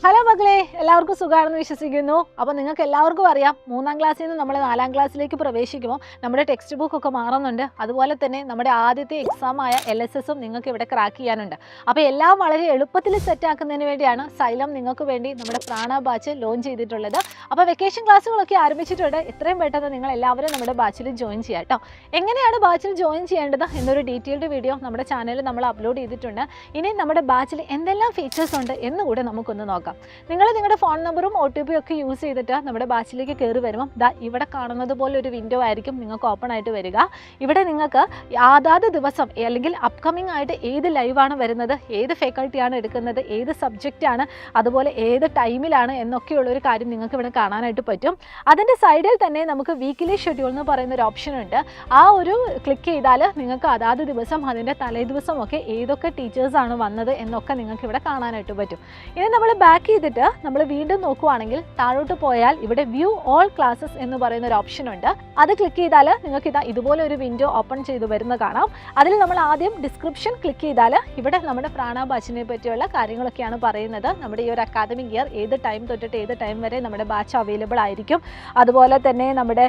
Hello മക്കളെ, എല്ലാവർക്കും സുഖമാണെന്ന് വിശ്വസിക്കുന്നു. അപ്പോൾ നിങ്ങൾക്ക് എല്ലാവർക്കും അറിയാം, 3ാം ക്ലാസ്സിൽ നിന്ന് നമ്മൾ 4ാം ക്ലാസ്സിലേക്ക് പ്രവേശിക്കുമ്പോൾ നമ്മുടെ ടെക്സ്റ്റ് ബുക്കൊക്കെ മാറുന്നുണ്ട്. അതുപോലെ തന്നെ നമ്മുടെ ആദ്യത്തെ എക്സാമായ LSSും നിങ്ങൾക്ക് ഇവിടെ ക്രാക്ക് ചെയ്യാനുണ്ട്. അപ്പോൾ എല്ലാം വളരെ എളുപ്പത്തിൽ സെറ്റാക്കുന്നതിന് വേണ്ടിയാണ് സൈലം നിങ്ങൾക്ക് വേണ്ടി നമ്മുടെ പ്രാണ ബാച്ച് ലോഞ്ച് ചെയ്തിട്ടുള്ളത്. അപ്പോൾ വെക്കേഷൻ ക്ലാസ്സുകളൊക്കെ ആരംഭിച്ചിട്ടുണ്ട്. എത്രയും പെട്ടെന്ന് നിങ്ങൾ എല്ലാവരും നമ്മുടെ ബാച്ചിൽ ജോയിൻ ചെയ്യാം കേട്ടോ. എങ്ങനെയാണ് ബാച്ചിൽ ജോയിൻ ചെയ്യേണ്ടത് എന്നൊരു ഡീറ്റെയിൽഡ് വീഡിയോ നമ്മുടെ ചാനലിൽ നമ്മൾ അപ്ലോഡ് ചെയ്തിട്ടുണ്ട്. ഇനി നമ്മുടെ ബാച്ചിൽ എന്തെല്ലാം ഫീച്ചേഴ്സ് ഉണ്ട് എന്നുകൂടെ നമുക്കൊന്ന് നോക്കാം. നിങ്ങൾ നിങ്ങളുടെ ഫോൺ നമ്പറും OTP ഒക്കെ യൂസ് ചെയ്തിട്ട് നമ്മുടെ ബാച്ചിലേക്ക് കയറി വരുമ്പോൾ ഇവിടെ കാണുന്നത് പോലെ ഒരു വിൻഡോ ആയിരിക്കും നിങ്ങൾക്ക് ഓപ്പൺ ആയിട്ട് വരിക. ഇവിടെ നിങ്ങൾക്ക് അതാത് ദിവസം അല്ലെങ്കിൽ അപ്കമിംഗ് ആയിട്ട് ഏത് ലൈവാണ് വരുന്നത്, ഏത് ഫാക്കൽറ്റിയാണ് എടുക്കുന്നത്, ഏത് സബ്ജക്റ്റാണ്, അതുപോലെ ഏത് ടൈമിലാണ് എന്നൊക്കെയുള്ളൊരു കാര്യം നിങ്ങൾക്ക് ഇവിടെ കാണാനായിട്ട് പറ്റും. അതിൻ്റെ സൈഡിൽ തന്നെ നമുക്ക് വീക്കിലി ഷെഡ്യൂൾ എന്ന് പറയുന്ന ഒരു ഓപ്ഷൻ ഉണ്ട്. ആ ഒരു ക്ലിക്ക് ചെയ്താൽ നിങ്ങൾക്ക് അതാത് ദിവസം അതിൻ്റെ തലേ ദിവസമൊക്കെ ഏതൊക്കെ ടീച്ചേഴ്സാണ് വന്നത് എന്നൊക്കെ നിങ്ങൾക്ക് ഇവിടെ കാണാനായിട്ട് പറ്റും. ഇനി നമ്മൾ ബാക്ക് ചെയ്തിട്ട് നമ്മൾ വീണ്ടും നോക്കുവാണെങ്കിൽ താഴോട്ട് പോയാൽ ഇവിടെ വ്യൂ ഓൾ ക്ലാസ്സസ് എന്ന് പറയുന്ന ഒരു ഓപ്ഷൻ ഉണ്ട്. അത് ക്ലിക്ക് ചെയ്താൽ നിങ്ങൾക്ക് ഇതുപോലെ ഒരു വിൻഡോ ഓപ്പൺ ചെയ്ത് വരുന്ന കാണാം. അതിൽ നമ്മൾ ആദ്യം ഡിസ്ക്രിപ്ഷൻ ക്ലിക്ക് ചെയ്താൽ ഇവിടെ നമ്മുടെ പ്രാണ ബാച്ചിനെ പറ്റിയുള്ള കാര്യങ്ങളൊക്കെയാണ് പറയുന്നത്. നമ്മുടെ ഈ ഒരു അക്കാദമിക് ഇയർ ഏത് ടൈം തൊട്ടിട്ട് ഏത് ടൈം വരെ നമ്മുടെ ബാച്ച് അവൈലബിൾ ആയിരിക്കും. അതുപോലെ തന്നെ നമ്മുടെ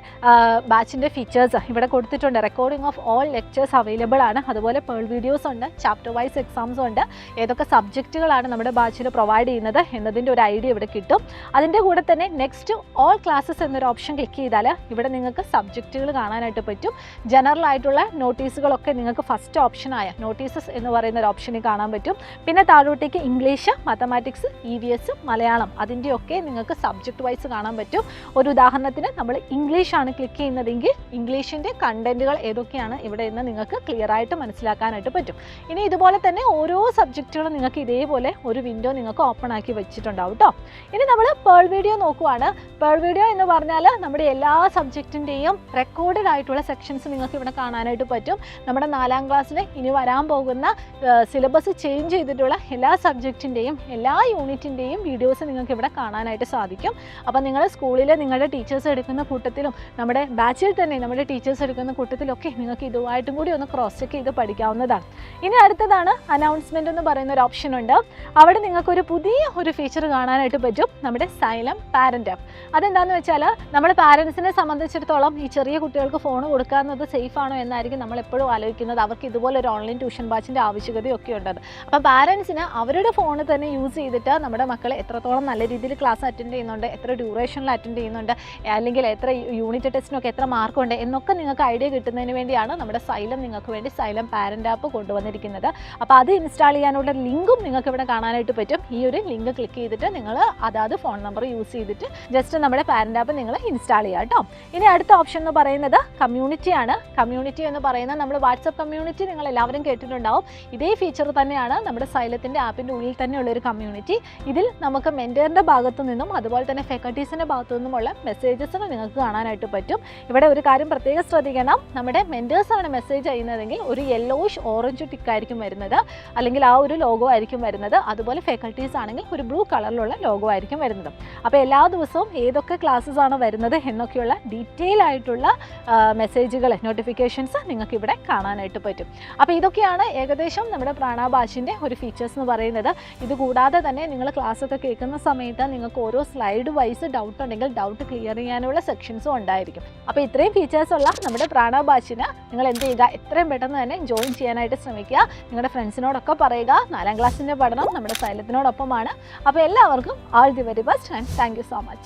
ബാച്ചിൻ്റെ ഫീച്ചേഴ്സ് ഇവിടെ കൊടുത്തിട്ടുണ്ട്. Recording of all lectures available ആണ്. അതുപോലെ പേൾ വീഡിയോസ് ഉണ്ട്, ചാപ്റ്റർ വൈസ് എക്സാംസ് ഉണ്ട്. ഏതൊക്കെ സബ്ജക്റ്റുകളാണ് നമ്മുടെ ബാച്ചിൽ പ്രൊവൈഡ് ചെയ്യുന്നത് എന്നതിൻ്റെ ഒരു ഐഡിയ ഇവിടെ കിട്ടും. അതിൻ്റെ കൂടെ തന്നെ നെക്സ്റ്റ് ഓൾ ക്ലാസ്സസ് എന്നൊരു ഓപ്ഷൻ ക്ലിക്ക് ചെയ്താൽ ഇവിടെ നിങ്ങൾക്ക് സബ്ജക്റ്റുകൾ കാണാനായിട്ട് പറ്റും. ജനറൽ ആയിട്ടുള്ള നോട്ടീസുകളൊക്കെ നിങ്ങൾക്ക് ഫസ്റ്റ് ഓപ്ഷനായ നോട്ടീസസ് എന്ന് പറയുന്ന ഒരു ഓപ്ഷനിൽ കാണാൻ പറ്റും. പിന്നെ താഴോട്ടേക്ക് ഇംഗ്ലീഷ്, മാത്തമാറ്റിക്സ്, EVS, മലയാളം അതിൻ്റെയൊക്കെ നിങ്ങൾക്ക് സബ്ജക്റ്റ് വൈസ് കാണാൻ പറ്റും. ഒരു ഉദാഹരണത്തിന് നമ്മൾ ഇംഗ്ലീഷാണ് ക്ലിക്ക് ചെയ്യുന്നതെങ്കിൽ ഇംഗ്ലീഷിൻ്റെ കണ്ടൻറ്റുകൾ ഏതൊക്കെയാണ് ഇവിടെ നിന്ന് നിങ്ങൾക്ക് ക്ലിയർ ആയിട്ട് മനസ്സിലാക്കാനായിട്ട് പറ്റും. ഇനി ഇതുപോലെ തന്നെ ഓരോ സബ്ജക്റ്റുകളും നിങ്ങൾക്ക് ഇതേപോലെ ഒരു വിൻഡോ നിങ്ങൾക്ക് ഓപ്പൺ ആക്കി വെച്ചിട്ടുണ്ടാവും കേട്ടോ. ഇനി നമ്മൾ പേൾ വീഡിയോ നോക്കുവാണ്. പേൾ വീഡിയോ എന്ന് പറഞ്ഞാൽ നമ്മുടെ എല്ലാ സബ്ജക്റ്റിൻ്റെയും റെക്കോർഡഡ് ആയിട്ടുള്ള സെക്ഷൻസ് നിങ്ങൾക്ക് ഇവിടെ കാണാനായിട്ട് പറ്റും. നമ്മുടെ 4ാം ക്ലാസ്സിൽ ഇനി വരാൻ പോകുന്ന സിലബസ് ചേഞ്ച് ചെയ്തിട്ടുള്ള എല്ലാ സബ്ജക്റ്റിൻ്റെയും എല്ലാ യൂണിറ്റിൻ്റെയും വീഡിയോസ് നിങ്ങൾക്ക് ഇവിടെ കാണാനായിട്ട് സാധിക്കും. അപ്പോൾ നിങ്ങൾ സ്കൂളിൽ നിങ്ങളുടെ ടീച്ചേഴ്സ് എടുക്കുന്ന കൂട്ടത്തിലും നമ്മുടെ ബാച്ചിൽ തന്നെ നമ്മുടെ ടീച്ചേഴ്സ് എടുക്കുന്ന കൂട്ടത്തിലൊക്കെ നിങ്ങൾക്ക് ഇതുമായിട്ടും കൂടി ഒന്ന് ക്രോസ് ചെക്ക് ചെയ്ത് പഠിക്കാവുന്നതാണ്. ഇനി അടുത്തതാണ് അനൗൺസ്മെൻറ്റ് എന്ന് പറയുന്ന ഒരു ഓപ്ഷൻ ഉണ്ട്. അവിടെ നിങ്ങൾക്കൊരു പുതിയ ഒരു ഫീച്ചർ കാണാനായിട്ട് പറ്റും, നമ്മുടെ സൈലം പാരൻ്റ് ആപ്പ്. അതെന്താണെന്ന് വെച്ചാൽ നമ്മുടെ പാരൻസിനെ സംബന്ധിച്ചിടത്തോളം ഈ ചെറിയ കുട്ടികൾക്ക് ഫോൺ കൊടുക്കുന്നത് സേഫ് ആണോ എന്നായിരിക്കും നമ്മൾ എപ്പോഴും ആലോചിക്കുന്നത്. അവർക്ക് ഇതുപോലെ ഒരു ഓൺലൈൻ ട്യൂഷൻ ബാച്ചിൻ്റെ ആവശ്യകതയൊക്കെ ഉണ്ടത്. അപ്പോൾ പാരൻസിന് അവരുടെ ഫോൺ തന്നെ യൂസ് ചെയ്തിട്ട് നമ്മുടെ മക്കളെ എത്രത്തോളം നല്ല രീതിയിൽ ക്ലാസ് അറ്റൻഡ് ചെയ്യുന്നുണ്ട്, എത്ര ഡ്യൂറേഷനിൽ അറ്റൻഡ് ചെയ്യുന്നുണ്ട്, അല്ലെങ്കിൽ എത്ര യൂണിറ്റ് ടെസ്റ്റിനൊക്കെ എത്ര മാർക്കുണ്ട് എന്നൊക്കെ നിങ്ങൾക്ക് ഐഡിയ കിട്ടുന്നതിന് വേണ്ടിയാണ് നമ്മുടെ സൈലം നിങ്ങൾക്ക് വേണ്ടി സൈലം പാരൻ്റ് ആപ്പ് കൊണ്ടുവന്നിരിക്കുന്നത്. അപ്പോൾ അത് ഇൻസ്റ്റാൾ ചെയ്യാനുള്ള ലിങ്കും നിങ്ങൾക്ക് ഇവിടെ കാണാനായിട്ട് പറ്റും. ഈ ഒരു ലിങ്ക് ക്ലിക്ക് ചെയ്തിട്ട് നിങ്ങൾ അതാത് ഫോൺ നമ്പർ യൂസ് ചെയ്തിട്ട് ജസ്റ്റ് നമ്മുടെ പാരൻ്റ് ആപ്പ് നിങ്ങൾ ഇൻസ്റ്റാൾ ചെയ്യുക കേട്ടോ. ഇനി അടുത്ത ഓപ്ഷൻ എന്ന് പറയുന്നത് കമ്മ്യൂണിറ്റിയാണ്. കമ്മ്യൂണിറ്റി എന്ന് പറയുന്നത് നമ്മൾ വാട്സപ്പ് കമ്മ്യൂണിറ്റി നിങ്ങൾ എല്ലാവരും കേട്ടിട്ടുണ്ടാവും. ഇതേ ഫീച്ചർ തന്നെയാണ് നമ്മുടെ സൈലത്തിൻ്റെ ആപ്പിൻ്റെ ഉള്ളിൽ തന്നെയുള്ളൊരു കമ്മ്യൂണിറ്റി. ഇതിൽ നമുക്ക് മെൻറ്ററിൻ്റെ ഭാഗത്തു നിന്നും അതുപോലെ തന്നെ ഫാക്കൽറ്റീസിൻ്റെ ഭാഗത്തു നിന്നുമുള്ള മെസ്സേജസ് നിങ്ങൾക്ക് കാണാനായിട്ട് പറ്റും. ഇവിടെ ഒരു കാര്യം പ്രത്യേകം ശ്രദ്ധിക്കണം, നമ്മുടെ മെൻറ്റേഴ്സാണ് മെസ്സേജ് ചെയ്യുന്നതെങ്കിൽ ഒരു യെല്ലോയിഷ് ഓറഞ്ച് ടിക്കായിരിക്കും വരുന്നത്, അല്ലെങ്കിൽ ആ ഒരു ലോഗോ ആയിരിക്കും വരുന്നത്. അതുപോലെ ഫാക്കൽറ്റീസ് ആണെങ്കിൽ ഒരു ബ്ലൂ കളറിലുള്ള ലോഗോ ആയിരിക്കും വരുന്നത്. അപ്പോൾ എല്ലാ ദിവസവും ഏതൊക്കെ ക്ലാസ്സസ് ആണ് വരുന്നത് എന്നൊക്കെയുള്ള ഡീറ്റെയിൽ ആയിട്ടുള്ള മെസ്സേജുകൾ, നോട്ടിഫിക്കേഷൻസ് നിങ്ങൾക്ക് ഇവിടെ കാണാനായിട്ട് പറ്റും. അപ്പോൾ ഇതൊക്കെയാണ് ഏകദേശം നമ്മുടെ പ്രാണ ബാച്ചിൻ്റെ ഒരു ഫീച്ചേഴ്സ് എന്ന് പറയുന്നത്. ഇതുകൂടാതെ തന്നെ നിങ്ങൾ ക്ലാസ്സൊക്കെ കേൾക്കുന്ന സമയത്ത് നിങ്ങൾക്ക് ഓരോ സ്ലൈഡ് വൈസ് ഡൗട്ട് ഉണ്ടെങ്കിൽ ഡൗട്ട് ക്ലിയർ ചെയ്യാനുള്ള സെക്ഷൻസും ഉണ്ടായിരിക്കും. അപ്പോൾ ഇത്രയും ഫീച്ചേഴ്സുള്ള നമ്മുടെ പ്രാണ ബാച്ചിന് നിങ്ങൾ എന്ത് ചെയ്യുക, എത്രയും പെട്ടെന്ന് തന്നെ ജോയിൻ ചെയ്യാനായിട്ട് ശ്രമിക്കുക. നിങ്ങളുടെ ഫ്രണ്ട്സിനോടൊക്കെ പറയുക, 4ാം ക്ലാസ്സിൻ്റെ പഠനം നമ്മുടെ സൈലത്തിനോടൊപ്പമാണ്. അപ്പോൾ എല്ലാവർക്കും all the very best and thank you so much.